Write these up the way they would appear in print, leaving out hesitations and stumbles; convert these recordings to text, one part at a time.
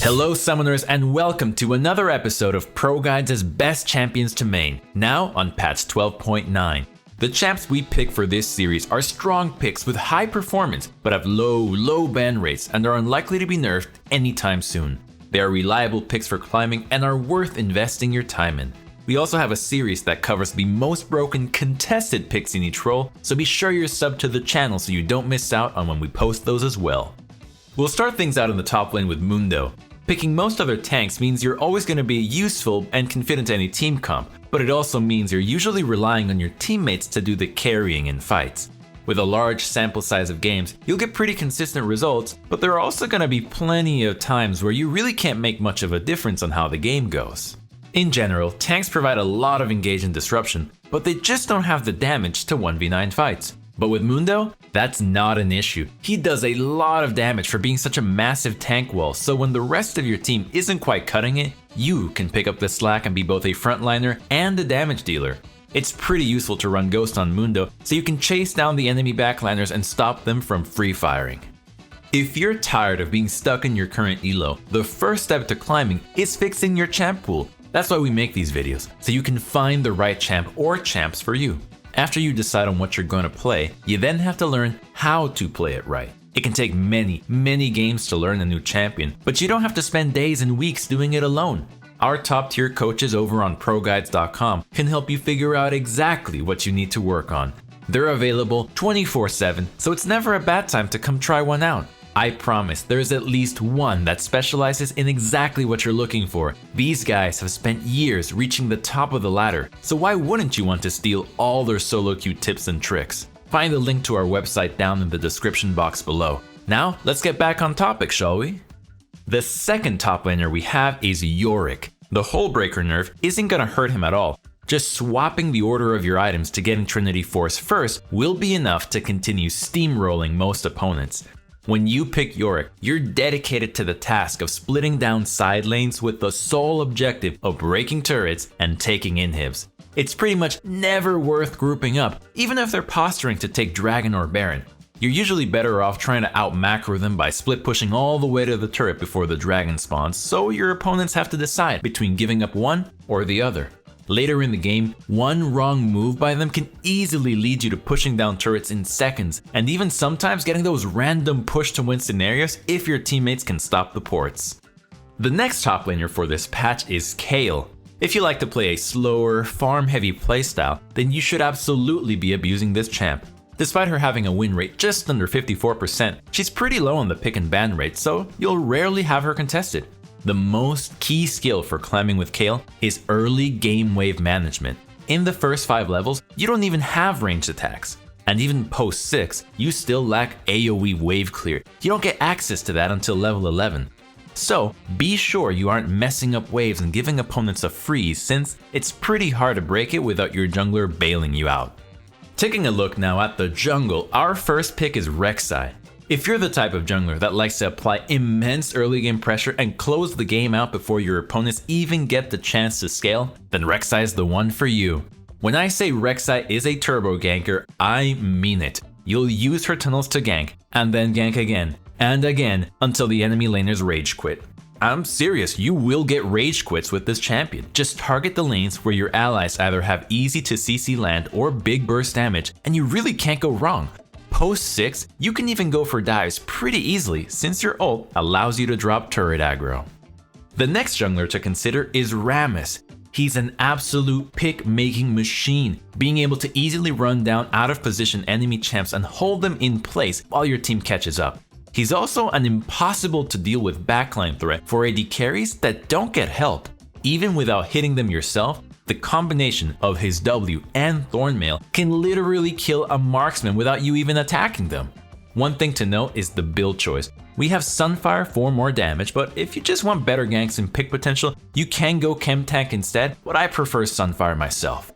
Hello summoners and welcome to another episode of ProGuides' best champions to main, now on patch 12.9. The champs we pick for this series are strong picks with high performance but have low ban rates and are unlikely to be nerfed anytime soon. They are reliable picks for climbing and are worth investing your time in. We also have a series that covers the most broken contested picks in each role, so be sure you're subbed to the channel so you don't miss out on when we post those as well. We'll start things out in the top lane with Mundo. Picking most other tanks means you're always going to be useful and can fit into any team comp, but it also means you're usually relying on your teammates to do the carrying in fights. With a large sample size of games, you'll get pretty consistent results, but there are also going to be plenty of times where you really can't make much of a difference on how the game goes. In general, tanks provide a lot of engage and disruption, but they just don't have the damage to 1v9 fights. But with Mundo, that's not an issue. He does a lot of damage for being such a massive tank wall, so when the rest of your team isn't quite cutting it, you can pick up the slack and be both a frontliner and a damage dealer. It's pretty useful to run Ghost on Mundo, so you can chase down the enemy backliners and stop them from free firing. If you're tired of being stuck in your current elo, the first step to climbing is fixing your champ pool. That's why we make these videos, so you can find the right champ or champs for you. After you decide on what you're going to play, you then have to learn how to play it right. It can take many games to learn a new champion, but you don't have to spend days and weeks doing it alone. Our top tier coaches over on ProGuides.com can help you figure out exactly what you need to work on. They're available 24/7, so it's never a bad time to come try one out. I promise there's at least one that specializes in exactly what you're looking for. These guys have spent years reaching the top of the ladder, so why wouldn't you want to steal all their solo queue tips and tricks? Find the link to our website down in the description box below. Now, let's get back on topic, shall we? The second top laner we have is Yorick. The Hullbreaker nerf isn't gonna hurt him at all. Just swapping the order of your items to getting Trinity Force first will be enough to continue steamrolling most opponents. When you pick Yorick, you're dedicated to the task of splitting down side lanes with the sole objective of breaking turrets and taking inhibs. It's pretty much never worth grouping up, even if they're posturing to take Dragon or Baron. You're usually better off trying to out-macro them by split pushing all the way to the turret before the Dragon spawns, so your opponents have to decide between giving up one or the other. Later in the game, one wrong move by them can easily lead you to pushing down turrets in seconds, and even sometimes getting those random push to win scenarios if your teammates can stop the ports. The next top laner for this patch is Kayle. If you like to play a slower, farm-heavy playstyle, then you should absolutely be abusing this champ. Despite her having a win rate just under 54%, she's pretty low on the pick and ban rate, so you'll rarely have her contested. The most key skill for climbing with Kayle is early game wave management. In the first 5 levels, you don't even have ranged attacks. And even post 6, you still lack AoE wave clear. You don't get access to that until level 11. So be sure you aren't messing up waves and giving opponents a freeze, since it's pretty hard to break it without your jungler bailing you out. Taking a look now at the jungle, our first pick is Rek'Sai. If you're the type of jungler that likes to apply immense early game pressure and close the game out before your opponents even get the chance to scale, then Rek'Sai is the one for you. When I say Rek'Sai is a turbo ganker, I mean it. You'll use her tunnels to gank, and then gank again, and again, until the enemy laners rage quit. I'm serious, you will get rage quits with this champion. Just target the lanes where your allies either have easy to CC land or big burst damage, and you really can't go wrong. Post 6, you can even go for dives pretty easily since your ult allows you to drop turret aggro. The next jungler to consider is Rammus. He's an absolute pick-making machine, being able to easily run down out of position enemy champs and hold them in place while your team catches up. He's also an impossible to deal with backline threat for AD carries that don't get help. Even without hitting them yourself, the combination of his W and Thornmail can literally kill a marksman without you even attacking them. One thing to note is the build choice. We have Sunfire for more damage, but if you just want better ganks and pick potential, you can go Chem Tank instead, but I prefer Sunfire myself.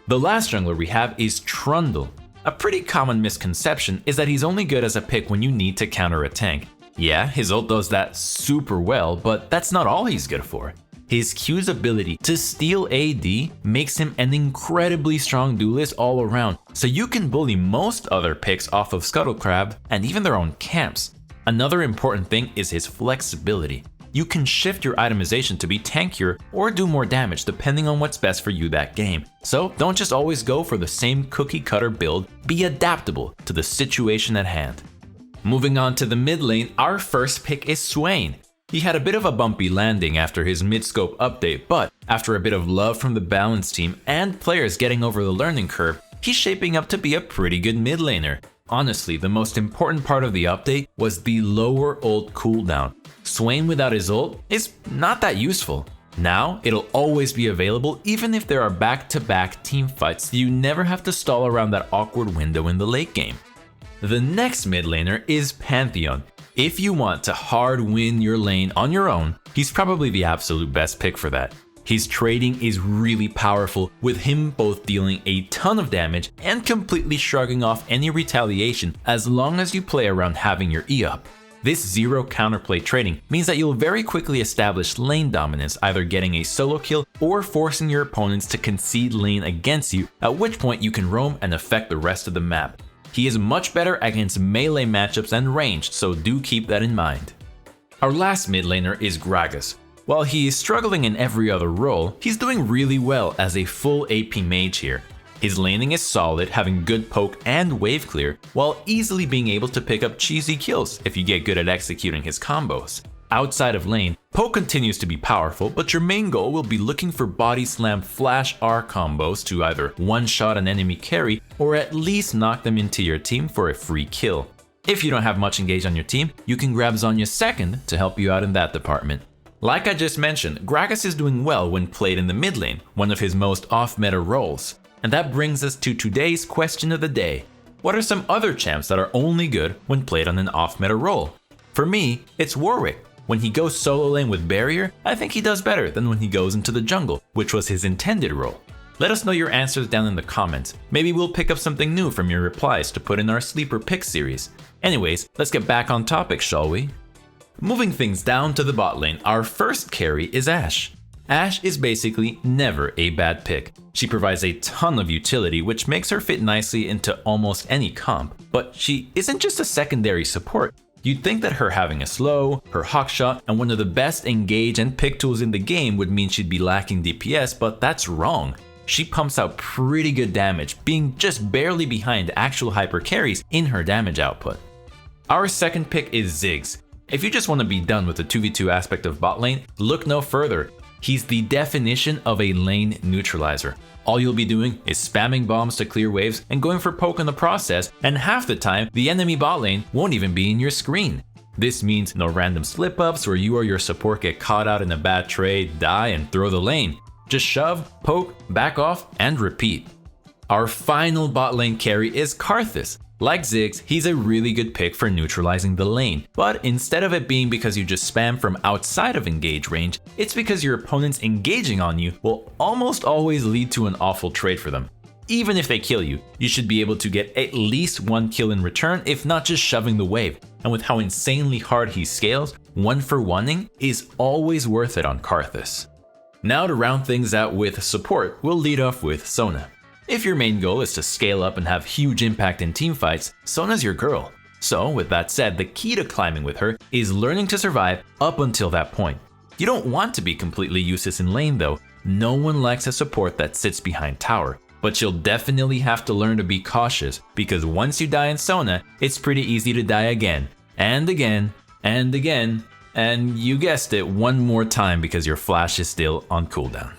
The last jungler we have is Trundle. A pretty common misconception is that he's only good as a pick when you need to counter a tank. Yeah, his ult does that super well, but that's not all he's good for. His Q's ability to steal AD makes him an incredibly strong duelist all around, so you can bully most other picks off of Scuttlecrab and even their own camps. Another important thing is his flexibility. You can shift your itemization to be tankier or do more damage depending on what's best for you that game. So don't just always go for the same cookie cutter build, be adaptable to the situation at hand. Moving on to the mid lane, our first pick is Swain. He had a bit of a bumpy landing after his mid-scope update, but after a bit of love from the balance team and players getting over the learning curve, he's shaping up to be a pretty good mid laner. Honestly, the most important part of the update was the lower ult cooldown. Swain without his ult is not that useful. Now, it'll always be available even if there are back-to-back team fights, so you never have to stall around that awkward window in the late game. The next mid laner is Pantheon. If you want to hard win your lane on your own, he's probably the absolute best pick for that. His trading is really powerful, with him both dealing a ton of damage and completely shrugging off any retaliation as long as you play around having your E up. This zero counterplay trading means that you'll very quickly establish lane dominance, either getting a solo kill or forcing your opponents to concede lane against you, at which point you can roam and affect the rest of the map. He is much better against melee matchups and ranged, so do keep that in mind. Our last mid laner is Gragas. While he is struggling in every other role, he's doing really well as a full AP mage here. His laning is solid, having good poke and wave clear, while easily being able to pick up cheesy kills if you get good at executing his combos. Outside of lane, poke continues to be powerful, but your main goal will be looking for body slam flash R combos to either one-shot an enemy carry or at least knock them into your team for a free kill. If you don't have much engaged on your team, you can grab Zhonya's second to help you out in that department. Like I just mentioned, Gragas is doing well when played in the mid lane, one of his most off-meta roles. And that brings us to today's question of the day. What are some other champs that are only good when played on an off-meta role? For me, it's Warwick. When he goes solo lane with barrier, I think he does better than when he goes into the jungle, which was his intended role. Let us know your answers down in the comments. Maybe we'll pick up something new from your replies to put in our sleeper pick series. Anyways, let's get back on topic, shall we? Moving things down to the bot lane, our first carry is Ashe. Ashe is basically never a bad pick. She provides a ton of utility, which makes her fit nicely into almost any comp, but she isn't just a secondary support. You'd think that her having a slow, her hawkshot, and one of the best engage and pick tools in the game would mean she'd be lacking DPS, but that's wrong. She pumps out pretty good damage, being just barely behind actual hyper carries in her damage output. Our second pick is Ziggs. If you just want to be done with the 2v2 aspect of bot lane, look no further. He's the definition of a lane neutralizer. All you'll be doing is spamming bombs to clear waves and going for poke in the process, and half the time, the enemy bot lane won't even be in your screen. This means no random slip-ups where you or your support get caught out in a bad trade, die, and throw the lane. Just shove, poke, back off, and repeat. Our final bot lane carry is Karthus. Like Ziggs, he's a really good pick for neutralizing the lane, but instead of it being because you just spam from outside of engage range, it's because your opponents engaging on you will almost always lead to an awful trade for them. Even if they kill you, you should be able to get at least one kill in return, if not just shoving the wave. And with how insanely hard he scales, 1-for-1ing is always worth it on Karthus. Now to round things out with support, we'll lead off with Sona. If your main goal is to scale up and have huge impact in teamfights, Sona's your girl. So with that said, the key to climbing with her is learning to survive up until that point. You don't want to be completely useless in lane though. No one likes a support that sits behind tower. But you'll definitely have to learn to be cautious, because once you die in Sona, it's pretty easy to die again, and again, and again, and you guessed it, one more time because your flash is still on cooldown.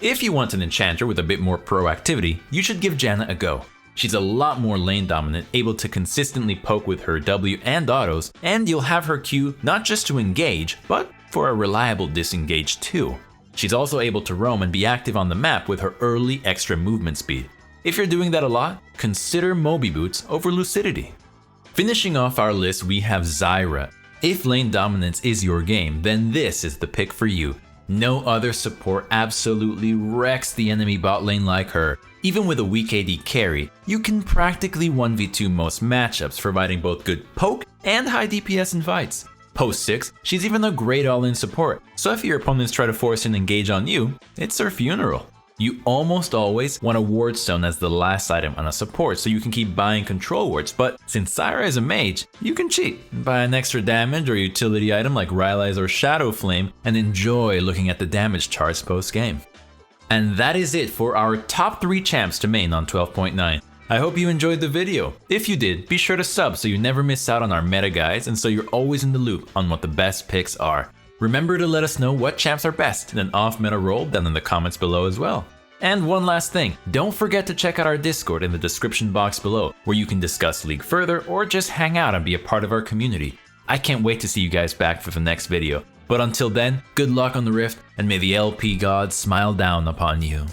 If you want an enchanter with a bit more proactivity, you should give Janna a go. She's a lot more lane dominant, able to consistently poke with her W and autos, and you'll have her Q not just to engage, but for a reliable disengage too. She's also able to roam and be active on the map with her early extra movement speed. If you're doing that a lot, consider Moby Boots over Lucidity. Finishing off our list, we have Zyra. If lane dominance is your game, then this is the pick for you. No other support absolutely wrecks the enemy bot lane like her. Even with a weak AD carry, you can practically 1v2 most matchups, providing both good poke and high DPS in fights. Post 6, she's even a great all-in support, so if your opponents try to force an engage on you, it's her funeral. You almost always want a ward stone as the last item on a support so you can keep buying control wards, but since Syra is a mage, you can cheat, buy an extra damage or utility item like Rylai's or Shadow Flame, and enjoy looking at the damage charts post-game. And that is it for our top 3 champs to main on 12.9. I hope you enjoyed the video. If you did, be sure to sub so you never miss out on our meta guides and so you're always in the loop on what the best picks are. Remember to let us know what champs are best in an off-meta role down in the comments below as well. And one last thing, don't forget to check out our Discord in the description box below, where you can discuss League further or just hang out and be a part of our community. I can't wait to see you guys back for the next video. But until then, good luck on the Rift, and may the LP gods smile down upon you.